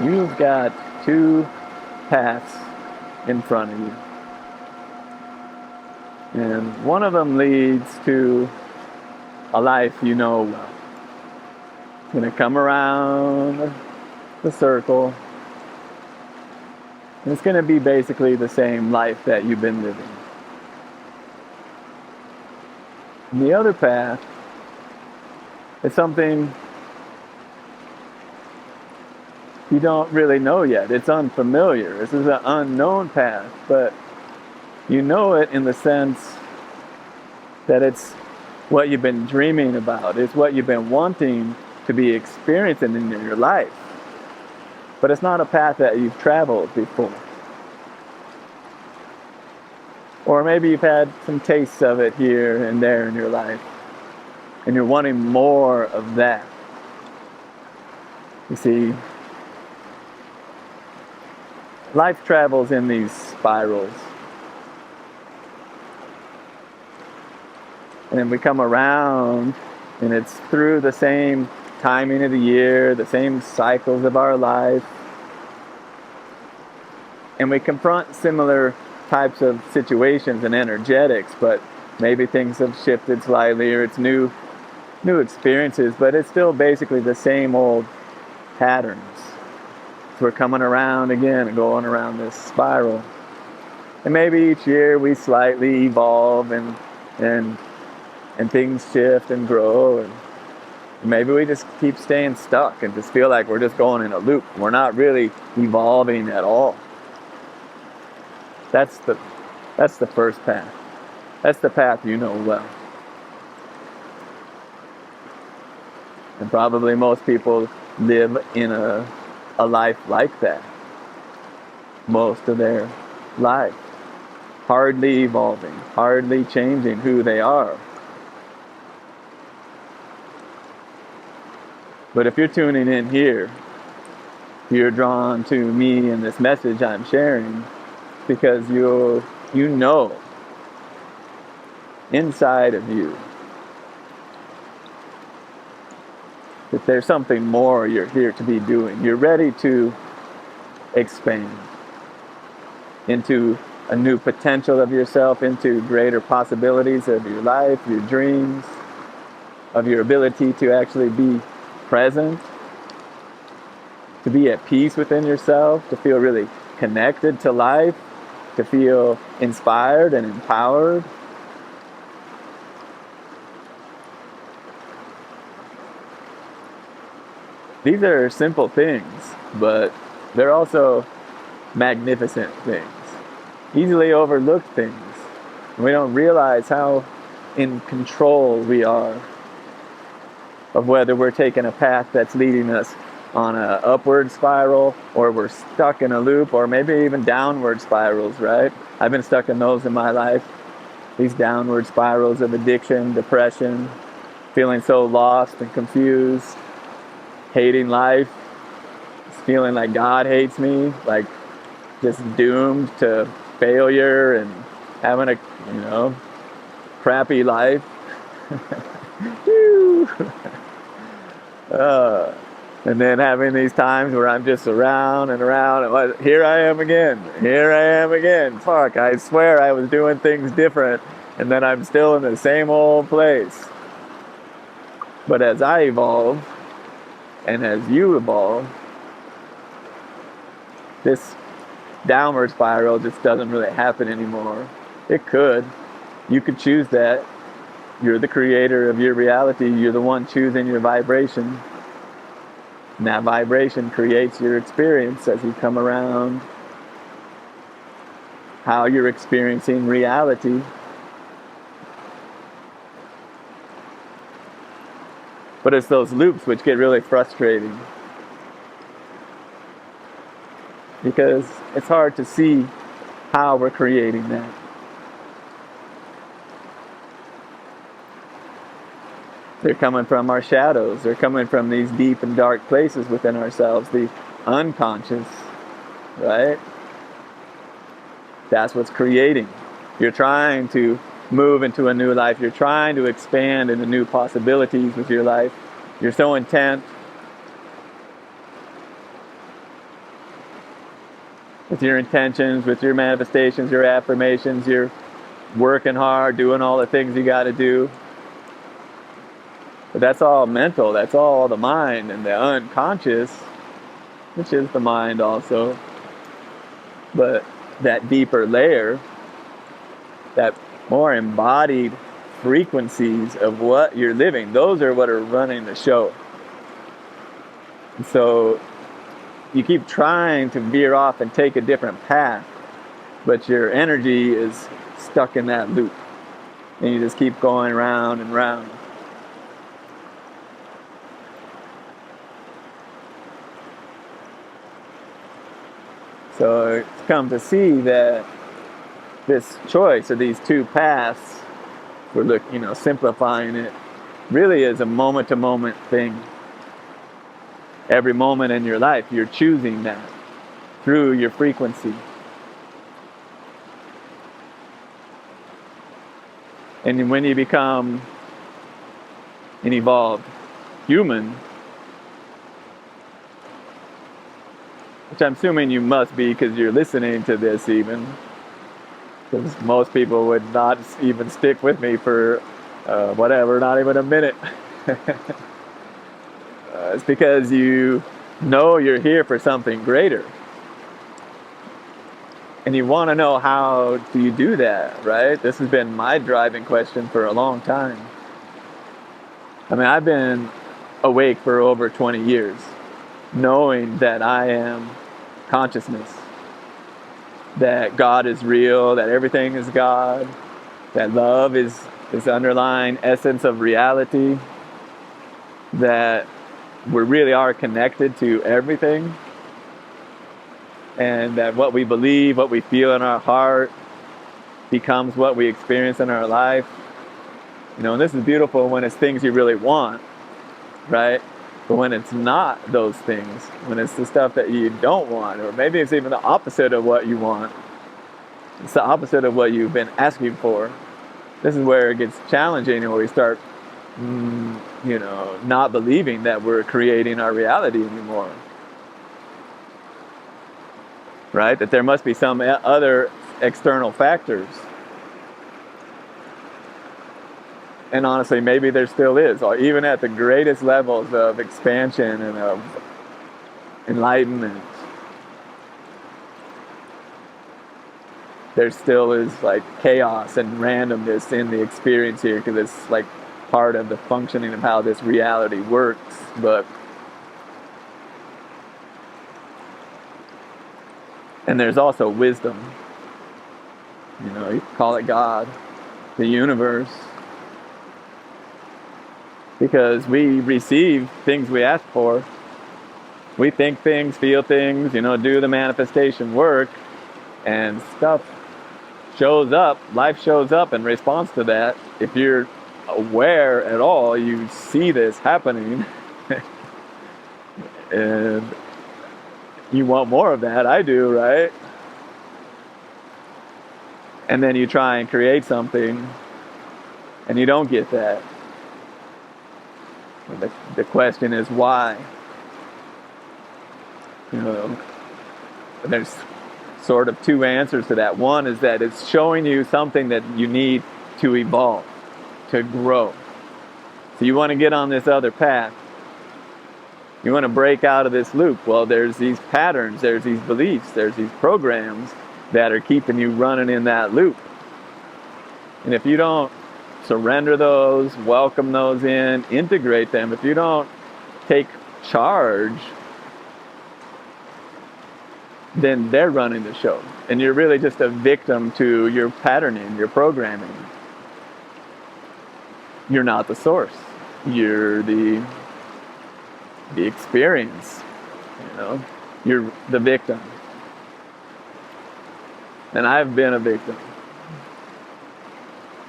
You've got two paths in front of you. And one of them leads to a life you know well. It's going to come around the circle. And it's going to be basically the same life that you've been living. And the other path is something you don't really know yet. It's unfamiliar. This is an unknown path, but you know it in the sense that it's what you've been dreaming about. It's what you've been wanting to be experiencing in your life. But it's not a path that you've traveled before. Or maybe you've had some tastes of it here and there in your life, and you're wanting more of that. You see, life travels in these spirals. And then we come around, and it's through the same timing of the year, the same cycles of our life. And we confront similar types of situations and energetics, but maybe things have shifted slightly, or it's new experiences, but it's still basically the same old patterns. So we're coming around again and going around this spiral. And maybe each year we slightly evolve and things shift and grow, and maybe we just keep staying stuck and just feel like we're just going in a loop. We're not really evolving at all. That's the first path. That's the path you know well. And probably most people live in a life like that most of their life. Hardly evolving, hardly changing who they are. But if you're tuning in here, you're drawn to me and this message I'm sharing because you know inside of you that there's something more you're here to be doing. You're ready to expand into a new potential of yourself, into greater possibilities of your life, your dreams, of your ability to actually be present, to be at peace within yourself, to feel really connected to life, to feel inspired and empowered. These are simple things, but they're also magnificent things, easily overlooked things. We don't realize how in control we are of whether we're taking a path that's leading us on an upward spiral, or we're stuck in a loop, or maybe even downward spirals, right? I've been stuck in those in my life. These downward spirals of addiction, depression, feeling so lost and confused, hating life, feeling like God hates me, like just doomed to failure and having a, crappy life. And then having these times where I'm just around and around, and here I am again. Fuck, I swear I was doing things different, and then I'm still in the same old place. But as I evolve, and as you evolve, this downward spiral just doesn't really happen anymore. It could. You could choose that. You're the creator of your reality. You're the one choosing your vibration. And that vibration creates your experience as you come around, how you're experiencing reality. But it's those loops which get really frustrating, because it's hard to see how we're creating that. They're coming from our shadows. They're coming from these deep and dark places within ourselves, the unconscious, right? That's what's creating. You're trying to move into a new life. You're trying to expand into new possibilities with your life. You're so intent with your intentions, with your manifestations, your affirmations, you're working hard, doing all the things you got to do. But that's all mental, that's all the mind, and the unconscious, which is the mind also, but that deeper layer, that more embodied frequencies of what you're living, those are what are running the show. And so you keep trying to veer off and take a different path, but your energy is stuck in that loop, and you just keep going round and round. So it's come to see that this choice of these two paths, we're simplifying it, really is a moment-to-moment thing. Every moment in your life, you're choosing that through your frequency. And when you become an evolved human, which I'm assuming you must be because you're listening to this even, because most people would not even stick with me for not even a minute. It's because you know you're here for something greater. And you want to know, how do you do that, right? This has been my driving question for a long time. I mean, I've been awake for over 20 years, knowing that I am consciousness, that God is real, that everything is God, that love is this underlying essence of reality, that we really are connected to everything, and that what we believe, what we feel in our heart becomes what we experience in our life. And this is beautiful when it's things you really want, right? But when it's not those things, when it's the stuff that you don't want, or maybe it's even the opposite of what you want, it's the opposite of what you've been asking for, this is where it gets challenging, and where we start not believing that we're creating our reality anymore, right? That there must be some other external factors. And honestly, maybe there still is, or even at the greatest levels of expansion and of enlightenment, there still is like chaos and randomness in the experience here, because it's like part of the functioning of how this reality works. And there's also wisdom. You call it God, the universe, because we receive things we ask for. We think things, feel things, do the manifestation work, and stuff shows up, life shows up in response to that. If you're aware at all, you see this happening, and you want more of that. I do, right? And then you try and create something, and you don't get that. The question is why? There's sort of two answers to that. One is that it's showing you something that you need to evolve, to grow. So you want to get on this other path. You want to break out of this loop. Well, there's these patterns, there's these beliefs, there's these programs that are keeping you running in that loop. And if you don't surrender those, welcome those in, integrate them, if you don't take charge, then they're running the show. And you're really just a victim to your patterning, your programming. You're not the source. You're the experience. You're the victim. And I've been a victim.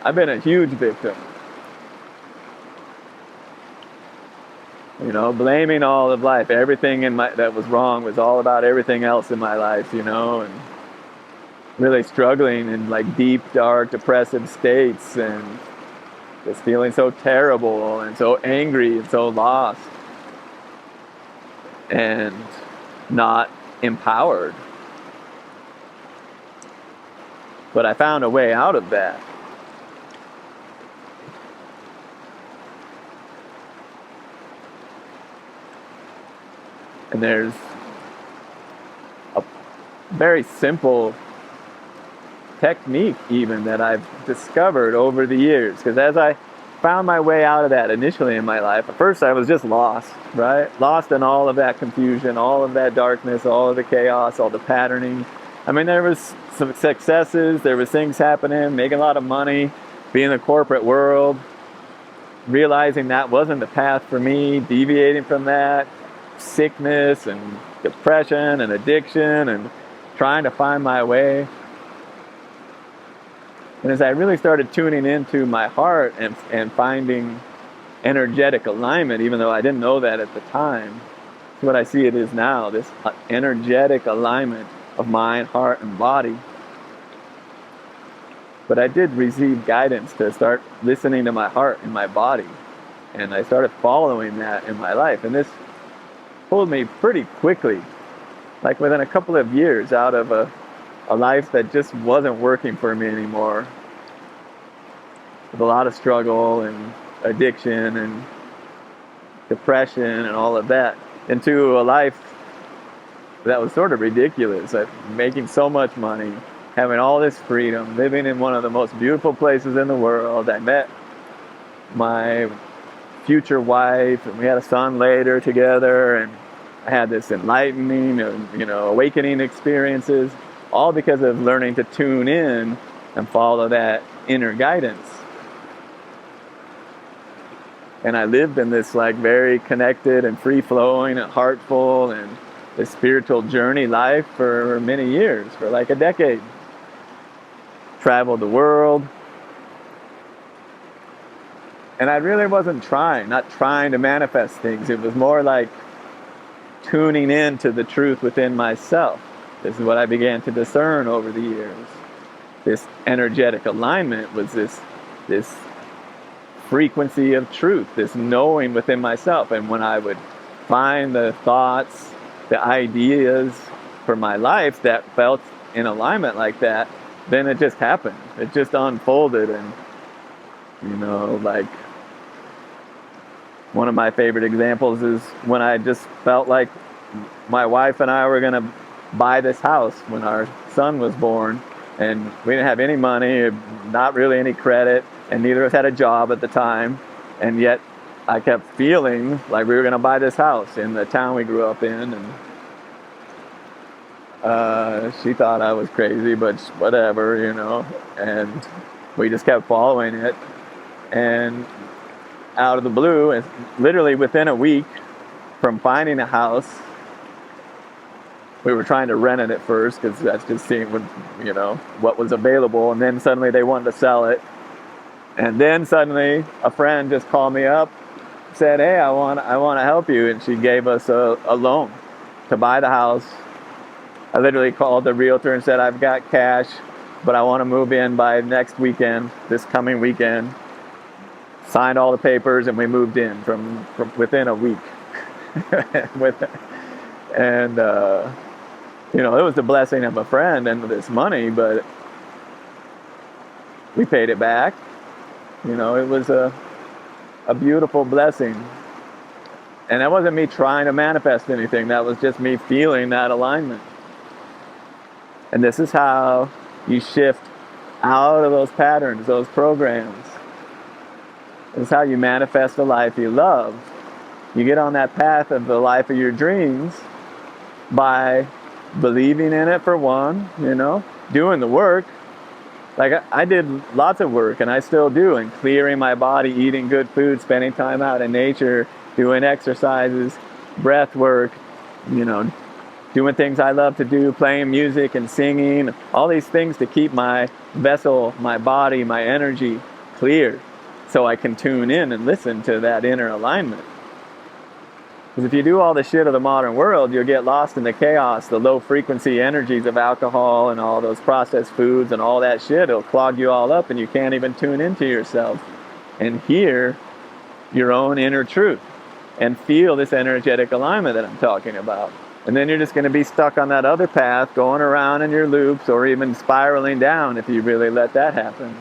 I've been a huge victim. Blaming all of life. Everything that was wrong was all about everything else in my life, and really struggling in like deep, dark, depressive states, and just feeling so terrible and so angry and so lost and not empowered. But I found a way out of that. And there's a very simple technique even that I've discovered over the years. Because as I found my way out of that initially in my life, at first I was just lost, right? Lost in all of that confusion, all of that darkness, all of the chaos, all the patterning. I mean, there was some successes, there was things happening, making a lot of money, being in the corporate world, realizing that wasn't the path for me, deviating from that, sickness and depression and addiction and trying to find my way. And as I really started tuning into my heart and finding energetic alignment, even though I didn't know that at the time, it's what I see it is now, this energetic alignment of mind, heart, and body. But I did receive guidance to start listening to my heart and my body. And I started following that in my life. And this pulled me pretty quickly, like within a couple of years, out of a life that just wasn't working for me anymore, with a lot of struggle and addiction and depression and all of that, into a life that was sort of ridiculous, making so much money, having all this freedom, living in one of the most beautiful places in the world. I met my future wife, and we had a son later together, and I had this enlightening, awakening experiences, all because of learning to tune in and follow that inner guidance. And I lived in this very connected and free-flowing and heartful and this spiritual journey life for many years, for like a decade. Traveled the world. And I really wasn't not trying to manifest things. It was more like tuning in to the truth within myself. This is what I began to discern over the years. This energetic alignment was this frequency of truth, this knowing within myself. And when I would find the thoughts, the ideas for my life that felt in alignment like that, then it just happened. It just unfolded. And, one of my favorite examples is when I just felt like my wife and I were going to buy this house when our son was born. And we didn't have any money, not really any credit, and neither of us had a job at the time. And yet I kept feeling like we were going to buy this house in the town we grew up in. And she thought I was crazy, but whatever, And we just kept following it. And out of the blue, and literally within a week from finding a house, we were trying to rent it at first because that's just seeing what was available. And then suddenly they wanted to sell it. And then suddenly a friend just called me up, said, "Hey, I want to help you," and she gave us a loan to buy the house. I literally called the realtor and said, "I've got cash, but I want to move in by next weekend, this coming weekend." Signed all the papers, and we moved in from within a week. And it was the blessing of a friend and this money, but we paid it back. It was a beautiful blessing. And that wasn't me trying to manifest anything. That was just me feeling that alignment. And this is how you shift out of those patterns, those programs. This is how you manifest the life you love. You get on that path of the life of your dreams by believing in it, for one, doing the work. Like I did lots of work, and I still do, and clearing my body, eating good food, spending time out in nature, doing exercises, breath work, doing things I love to do, playing music and singing, all these things to keep my vessel, my body, my energy clear, so I can tune in and listen to that inner alignment. Because if you do all the shit of the modern world, you'll get lost in the chaos, the low frequency energies of alcohol and all those processed foods and all that shit. It'll clog you all up, and you can't even tune into yourself and hear your own inner truth and feel this energetic alignment that I'm talking about. And then you're just going to be stuck on that other path, going around in your loops, or even spiraling down if you really let that happen.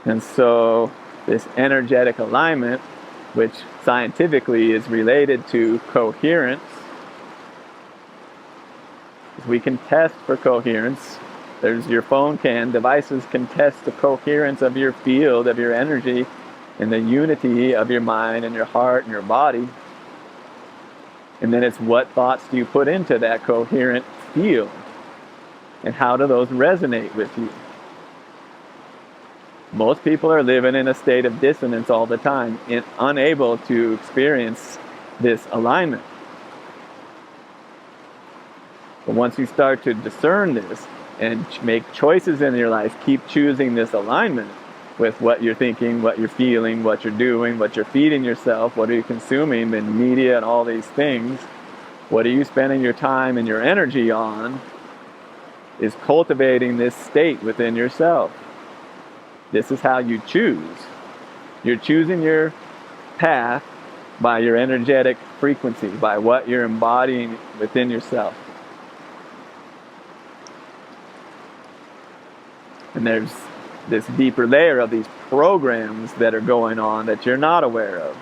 And so this energetic alignment, which scientifically is related to coherence, we can test for coherence. Your phone devices can test the coherence of your field, of your energy, and the unity of your mind and your heart and your body. And then it's what thoughts do you put into that coherent field? And how do those resonate with you? Most people are living in a state of dissonance all the time, and unable to experience this alignment. But once you start to discern this and make choices in your life, keep choosing this alignment with what you're thinking, what you're feeling, what you're doing, what you're feeding yourself, what are you consuming in media and all these things, what are you spending your time and your energy on, is cultivating this state within yourself. This is how you choose. You're choosing your path by your energetic frequency, by what you're embodying within yourself. And there's this deeper layer of these programs that are going on that you're not aware of.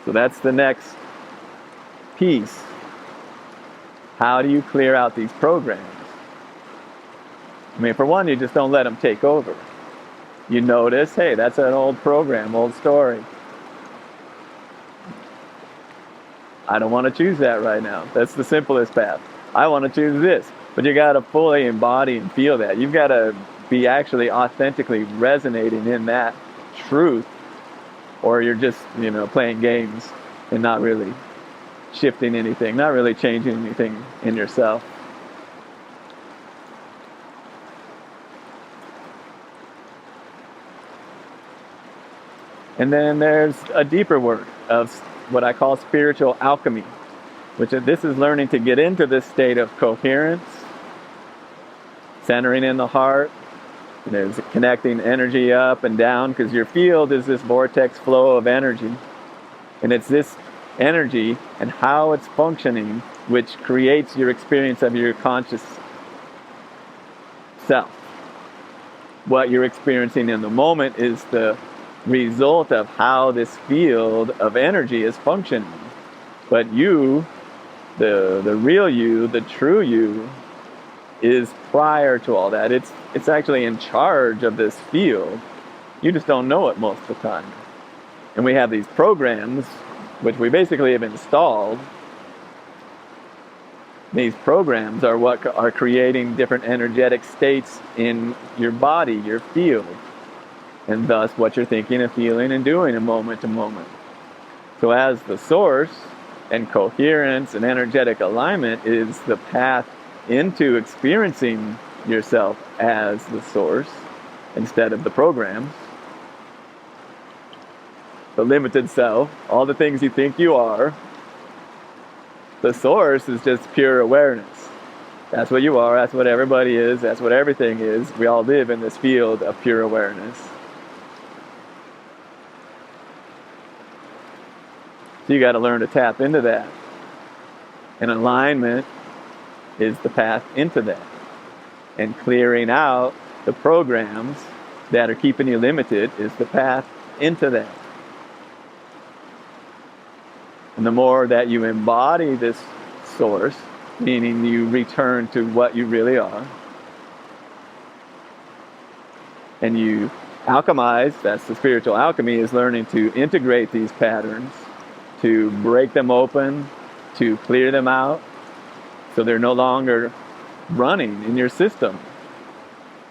So that's the next piece. How do you clear out these programs? I mean, for one, you just don't let them take over. You notice, hey, that's an old program, old story. I don't want to choose that right now. That's the simplest path. I want to choose this. But you got to fully embody and feel that. You've got to be actually authentically resonating in that truth, or you're just, playing games and not really shifting anything, not really changing anything in yourself. And then there's a deeper work of what I call spiritual alchemy, which this is learning to get into this state of coherence, centering in the heart. There's connecting energy up and down, because your field is this vortex flow of energy. And it's this energy and how it's functioning which creates your experience of your conscious self. What you're experiencing in the moment is the result of how this field of energy is functioning. But you, the real you, the true you, is prior to all that. It's actually in charge of this field. You just don't know it most of the time. And we have these programs, which we basically have installed. These programs are what are creating different energetic states in your body, your field, and thus what you're thinking and feeling and doing in moment to moment. So as the source, and coherence and energetic alignment is the path into experiencing yourself as the source instead of the programs. The limited self, all the things you think you are. The source is just pure awareness. That's what you are, that's what everybody is, that's what everything is. We all live in this field of pure awareness. So you got to learn to tap into that. And alignment is the path into that. And clearing out the programs that are keeping you limited is the path into that. And the more that you embody this source, meaning you return to what you really are, and you alchemize, that's the spiritual alchemy, is learning to integrate these patterns, to break them open, to clear them out, so they're no longer running in your system.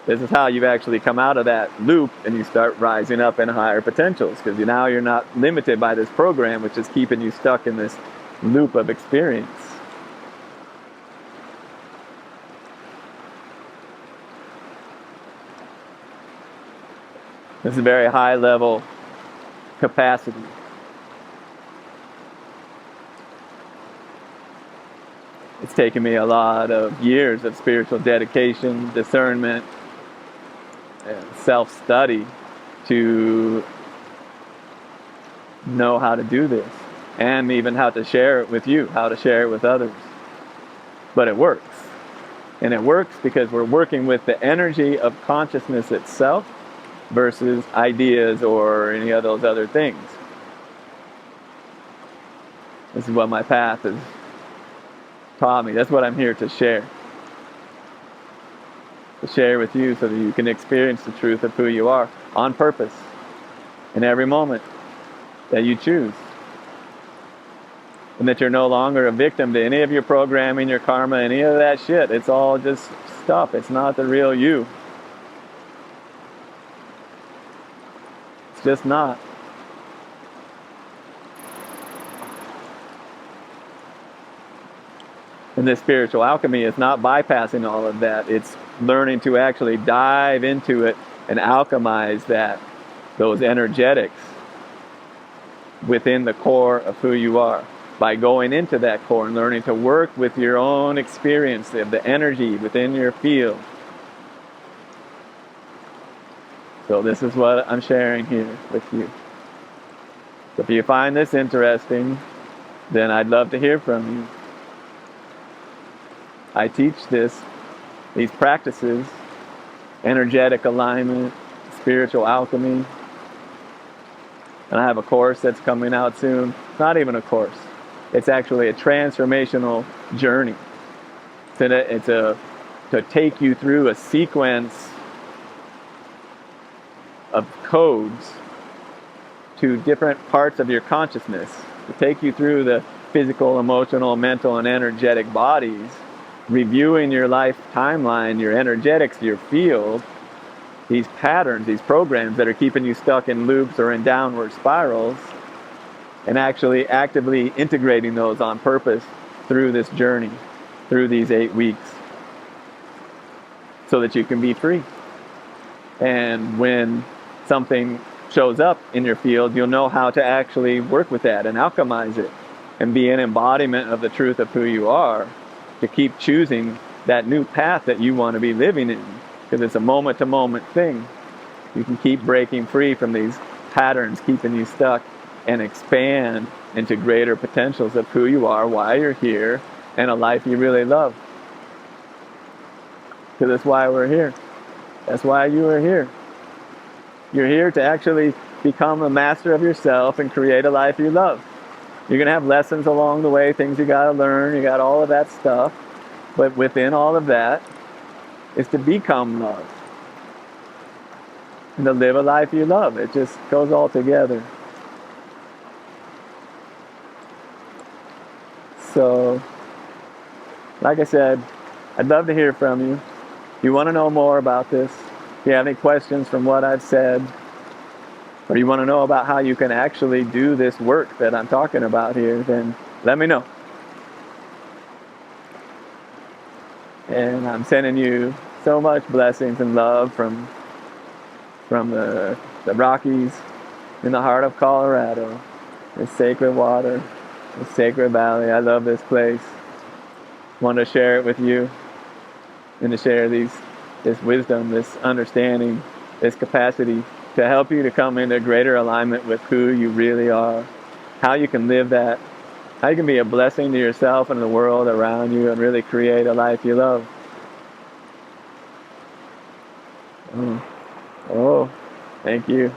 This is how you've actually come out of that loop and you start rising up in higher potentials, because now you're not limited by this program which is keeping you stuck in this loop of experience. This is a very high level capacity. It's taken me a lot of years of spiritual dedication, discernment, and self-study to know how to do this, and even how to share it with you, how to share it with others. But it works. And it works because we're working with the energy of consciousness itself versus ideas or any of those other things. This is what my path has taught me. That's what I'm here to share. To share with you so that you can experience the truth of who you are on purpose in every moment that you choose. And that you're no longer a victim to any of your programming, your karma, any of that shit. It's all just stuff. It's not the real you. It's just not. And this spiritual alchemy is not bypassing all of that. It's learning to actually dive into it and alchemize those energetics within the core of who you are. By going into that core and learning to work with your own experience of the energy within your field. So this is what I'm sharing here with you. So if you find this interesting, then I'd love to hear from you. I teach these practices, energetic alignment, spiritual alchemy. And I have a course that's coming out soon. It's not even a course. It's actually a transformational journey. It's to take you through a sequence of codes to different parts of your consciousness. To take you through the physical, emotional, mental, and energetic bodies, reviewing your life timeline, your energetics, your field, these patterns, these programs that are keeping you stuck in loops or in downward spirals, and actually actively integrating those on purpose through this journey, through these 8 weeks, so that you can be free. And when something shows up in your field, you'll know how to actually work with that and alchemize it and be an embodiment of the truth of who you are, to keep choosing that new path that you want to be living in, because it's a moment-to-moment thing. You can keep breaking free from these patterns keeping you stuck and expand into greater potentials of who you are, why you're here, and a life you really love. Because that's why we're here. That's why you are here. You're here to actually become a master of yourself and create a life you love. You're going to have lessons along the way, things you got to learn, you got all of that stuff. But within all of that is to become love. And to live a life you love. It just goes all together. So, like I said, I'd love to hear from you. If you want to know more about this, if you have any questions from what I've said, or you want to know about how you can actually do this work that I'm talking about here, then let me know. And I'm sending you so much blessings and love from the Rockies in the heart of Colorado, the sacred water, the sacred valley. I love this place. Want to share it with you and to share this wisdom, this understanding, this capacity to help you to come into greater alignment with who you really are, how you can live that, how you can be a blessing to yourself and the world around you and really create a life you love. Oh, thank you.